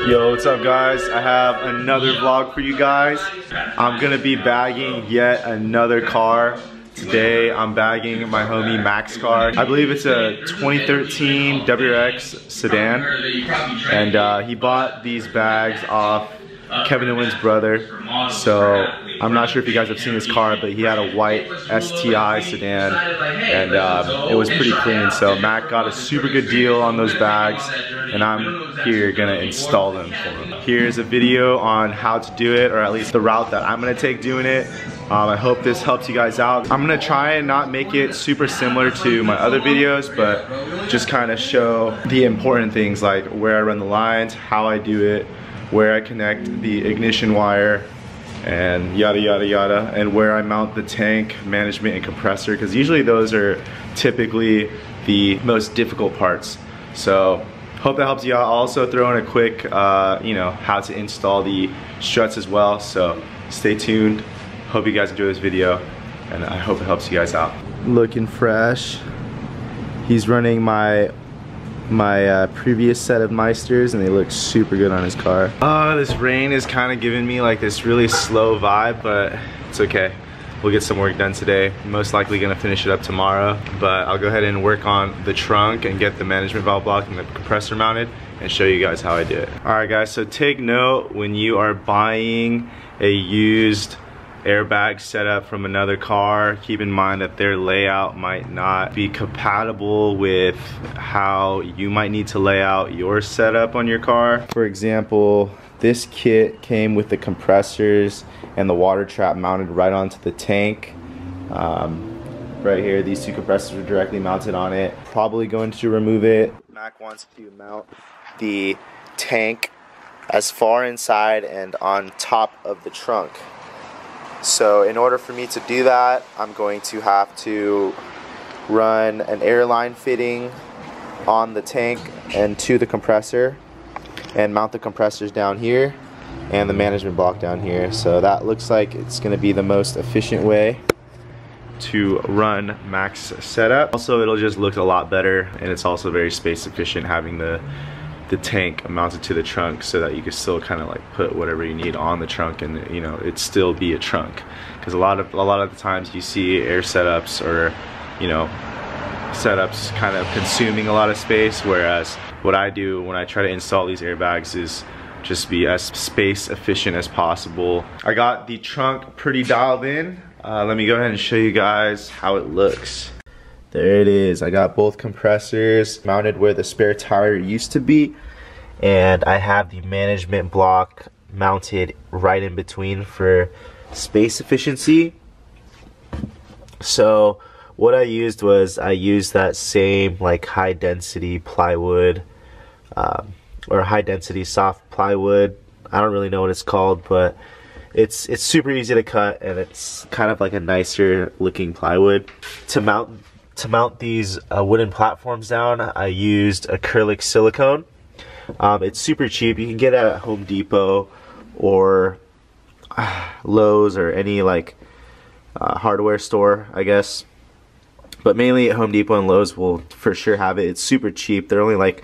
Yo, what's up guys? I have another vlog for you guys. I'm gonna be bagging yet another car. Today I'm bagging my homie Mac's car. I believe it's a 2013 WRX sedan. And he bought these bags off Kevin & brother. So I'm not sure if you guys have seen his car, but he had a white STI sedan and it was pretty clean. So Mac got a super good deal on those bags and I'm here gonna install them for him. Here's a video on how to do it, or at least the route that I'm gonna take doing it. I hope this helps you guys out. I'm gonna try and not make it super similar to my other videos, but just kind of show the important things like where I run the lines, how I do it, where I connect the ignition wire, and yada yada yada, and where I mount the tank, management, and compressor, because usually those are typically the most difficult parts. So hope that helps you out. I'll also throw in a quick you know, how to install the struts as well, so stay tuned. Hope you guys enjoy this video and I hope it helps you guys out. Looking fresh. He's running my previous set of Meisters and they look super good on his car. This rain is kind of giving me like this really slow vibe, but it's okay. We'll get some work done today. Most likely gonna finish it up tomorrow, but I'll go ahead and work on the trunk and get the management valve block and the compressor mounted and show you guys how I do it. Alright guys, so take note when you are buying a used airbag setup from another car, keep in mind that their layout might not be compatible with how you might need to lay out your setup on your car. For example, this kit came with the compressors and the water trap mounted right onto the tank. Right here, these two compressors are directly mounted on it. Probably going to remove it. Mac wants to mount the tank as far inside and on top of the trunk. So in order for me to do that, I'm going to have to run an airline fitting on the tank and to the compressor and mount the compressors down here and the management block down here. So that looks like it's going to be the most efficient way to run Mac's setup. Also, it'll just look a lot better, and it's also very space efficient having the tank mounted to the trunk so that you can still kind of like put whatever you need on the trunk and, you know, it still be a trunk. Because a lot of the times you see air setups or, you know, setups kind of consuming a lot of space, whereas what I do when I try to install these airbags is just be as space efficient as possible. I got the trunk pretty dialed in. Let me go ahead and show you guys how it looks. There it is. I got both compressors mounted where the spare tire used to be, and I have the management block mounted right in between for space efficiency. So what I used was that same like high density plywood or high density soft plywood. I don't really know what it's called, but it's super easy to cut and it's kind of like a nicer looking plywood. To mount these wooden platforms down, I used acrylic silicone. It's super cheap. You can get it at Home Depot or Lowe's or any like hardware store, I guess. But mainly at Home Depot and Lowe's will for sure have it. It's super cheap. They're only like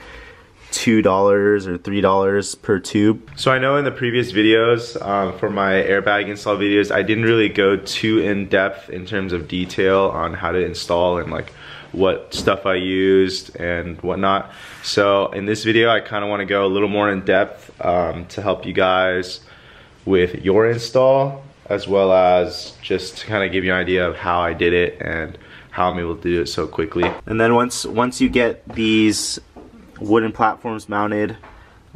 $2 or $3 per tube. So I know in the previous videos for my airbag install videos, I didn't really go too in depth in terms of detail on how to install and like what stuff I used and whatnot. So in this video I kind of want to go a little more in depth to help you guys with your install, as well as just to kind of give you an idea of how I did it and how I'm able to do it so quickly. And then once you get these wooden platforms mounted,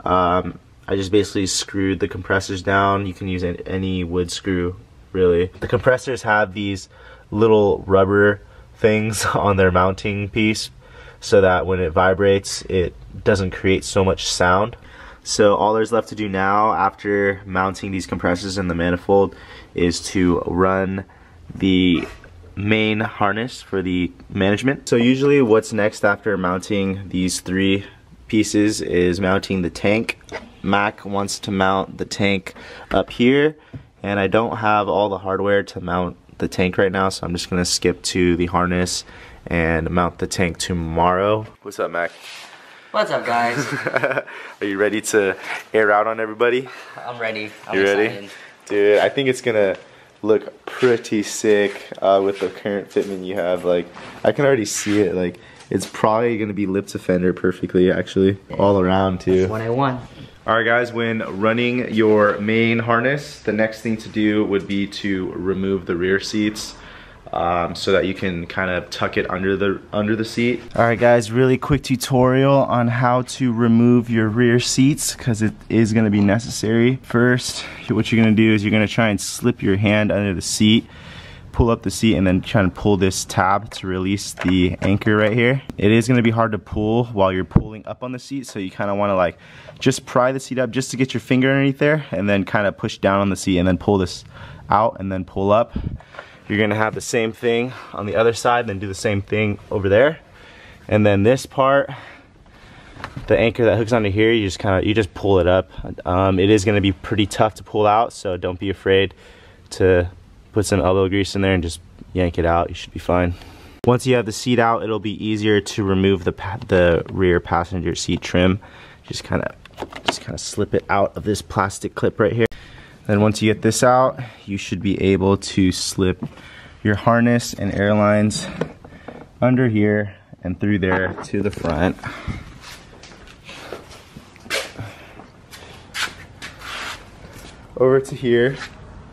I just basically screwed the compressors down. You can use any wood screw really. The compressors have these little rubber things on their mounting piece so that when it vibrates it doesn't create so much sound. So all there's left to do now after mounting these compressors in the manifold is to run the main harness for the management. So usually what's next after mounting these three pieces is mounting the tank. Mac wants to mount the tank up here, and I don't have all the hardware to mount the tank right now, so I'm just gonna skip to the harness and mount the tank tomorrow. What's up, Mac? What's up, guys? Are you ready to air out on everybody? I'm ready. You ready? Dude, I think it's gonna look pretty sick with the current fitment you have. Like, I can already see it. Like, it's probably gonna be lip to fender perfectly, actually, all around too. That's what I want. All right, guys, when running your main harness, the next thing to do would be to remove the rear seats so that you can kind of tuck it under the seat. All right, guys, really quick tutorial on how to remove your rear seats because it is going to be necessary. First, what you're going to do is you're going to try and slip your hand under the seat, pull up the seat, and then try and pull this tab to release the anchor right here. It is going to be hard to pull while you're pulling up on the seat, so you kind of want to like just pry the seat up just to get your finger underneath there, and then kind of push down on the seat and then pull this out and then pull up. You're gonna have the same thing on the other side, then do the same thing over there. And then this part, the anchor that hooks onto here, you just pull it up. It is gonna be pretty tough to pull out, so don't be afraid to put some elbow grease in there and just yank it out. You should be fine. Once you have the seat out, it'll be easier to remove the rear passenger seat trim. Just kind of slip it out of this plastic clip right here. Then once you get this out, you should be able to slip your harness and airlines under here and through there to the front. Over to here,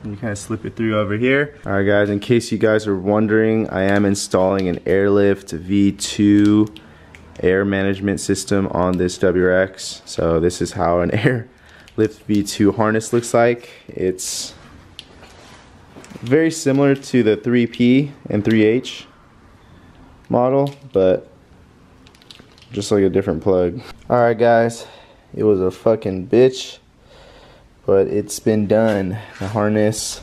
and you kind of slip it through over here. All right, guys, in case you guys are wondering, I am installing an Airlift V2 air management system on this WRX. So this is how an Airlift V2 harness looks like. It's very similar to the 3P and 3H model, but just like a different plug. Alright, guys, it was a fucking bitch, but it's been done. The harness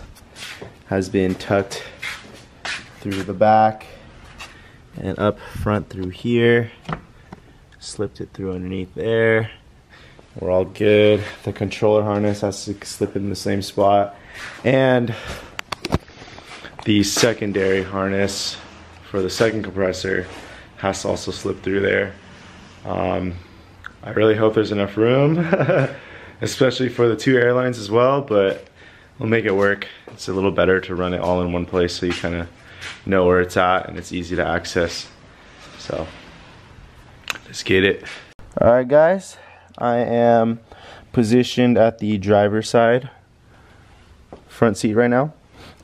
has been tucked through the back and up front through here. Slipped it through underneath there. We're all good. The controller harness has to slip in the same spot. And the secondary harness for the second compressor has to also slip through there. I really hope there's enough room, especially for the two airlines as well, but we'll make it work. It's a little better to run it all in one place so you kind of know where it's at and it's easy to access. So, let's get it. All right, guys. I am positioned at the driver's side front seat right now,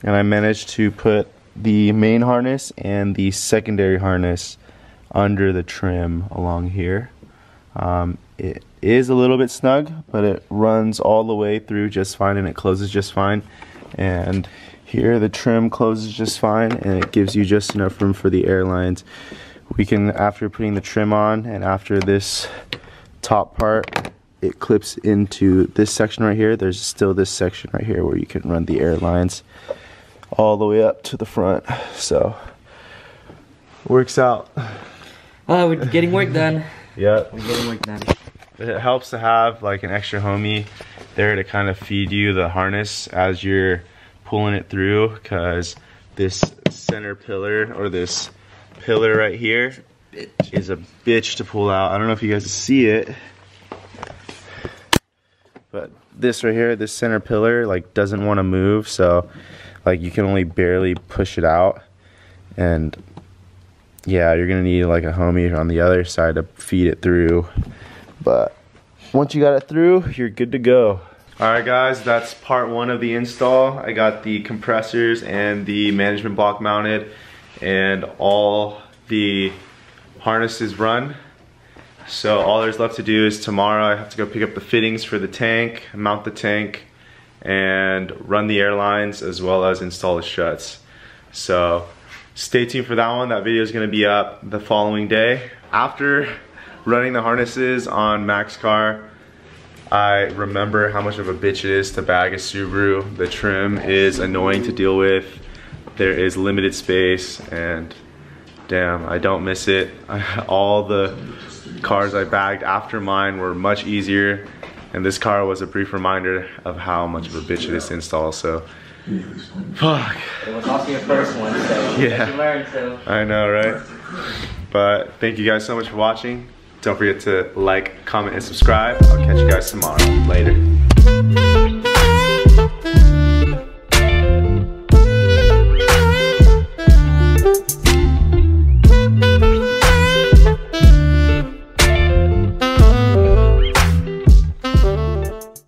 and I managed to put the main harness and the secondary harness under the trim along here. It is a little bit snug, but it runs all the way through just fine and it closes just fine. And here the trim closes just fine and it gives you just enough room for the airlines. We can, after putting the trim on and after this top part, it clips into this section right here. There's still this section right here where you can run the airlines all the way up to the front. So works out. We're getting work done. Yep. We're getting work done. It helps to have like an extra homie there to kind of feed you the harness as you're pulling it through, because this center pillar, or this pillar right here, is a bitch to pull out. I don't know if you guys see it, but this right here, this center pillar, like doesn't want to move, so like you can only barely push it out. And yeah, you're gonna need like a homie on the other side to feed it through, but once you got it through, you're good to go. Alright guys, that's part one of the install. I got the compressors and the management block mounted and all the harnesses run. So all there's left to do is tomorrow I have to go pick up the fittings for the tank, mount the tank, and run the airlines as well as install the struts. So stay tuned for that one. That video is going to be up the following day. After running the harnesses on Mac's car, I remember how much of a bitch it is to bag a Subaru. The trim is annoying to deal with. There is limited space, and damn, I don't miss it. All the cars I bagged after mine were much easier, and this car was a brief reminder of how much of a bitch it is to install. So fuck. It was also your first one, so yeah, you learned, so. I know, right? But thank you guys so much for watching. Don't forget to like, comment, and subscribe. I'll catch you guys tomorrow. Later.